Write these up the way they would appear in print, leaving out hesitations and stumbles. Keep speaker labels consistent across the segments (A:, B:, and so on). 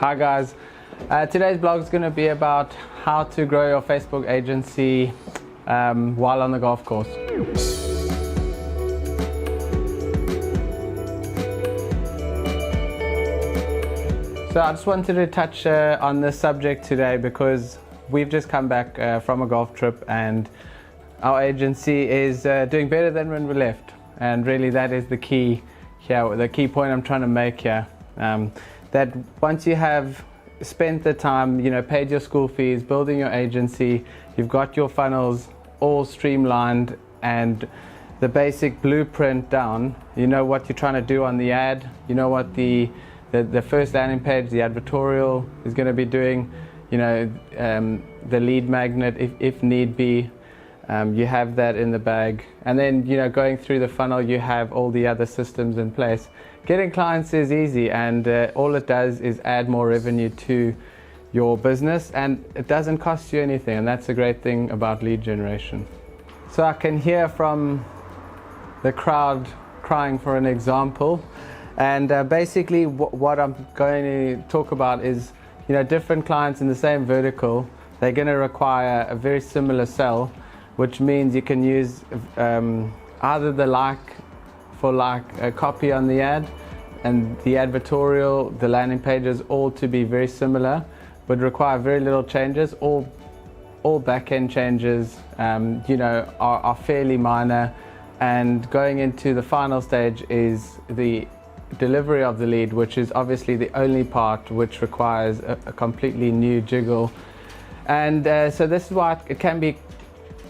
A: Hi guys, today's blog is going to be about how to grow your Facebook agency while on the golf course. So I just wanted to touch on this subject today because we've just come back from a golf trip and our agency is doing better than when we left, and really that is the key here, the key point I'm trying to make here. That once you have spent the time, paid your school fees, building your agency, you've got your funnels all streamlined and the basic blueprint down, you know what you're trying to do on the ad, you know what the first landing page, the advertorial is going to be doing, the lead magnet if need be, you have that in the bag. And then, going through the funnel, you have all the other systems in place. Getting clients is easy, and all it does is add more revenue to your business, and it doesn't cost you anything, and that's a great thing about lead generation. So I can hear from the crowd crying for an example, and basically what I'm going to talk about is, different clients in the same vertical, they're going to require a very similar sell, which means you can use either the like copy on the ad and the advertorial, the landing pages, all to be very similar, but require very little changes. All back-end changes, are fairly minor, and going into the final stage is the delivery of the lead, which is obviously the only part which requires a completely new jiggle. And so this is why it can be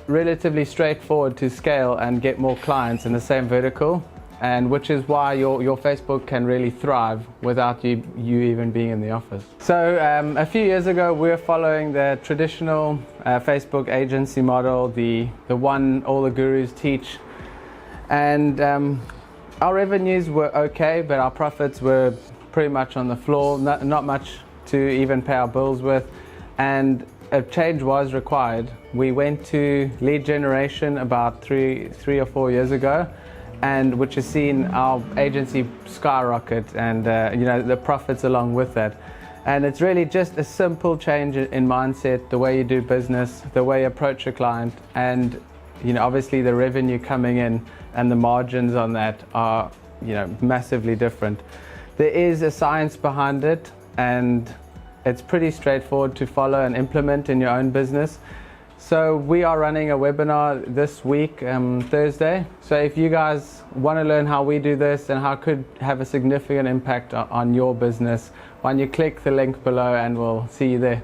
A: relatively straightforward to scale and get more clients in the same vertical, and which is why your Facebook can really thrive without you even being in the office. So a few years ago we were following the traditional Facebook agency model, the one all the gurus teach, and our revenues were okay, but our profits were pretty much on the floor, not much to even pay our bills with, and a change was required. We went to lead generation about three or 4 years ago, and which has seen our agency skyrocket, and the profits along with that. And it's really just a simple change in mindset, the way you do business, the way you approach a client, and obviously the revenue coming in and the margins on that are massively different. There is a science behind it, and it's pretty straightforward to follow and implement in your own business. So we are running a webinar this week, Thursday. So if you guys want to learn how we do this and how it could have a significant impact on your business, why don't you click the link below and we'll see you there.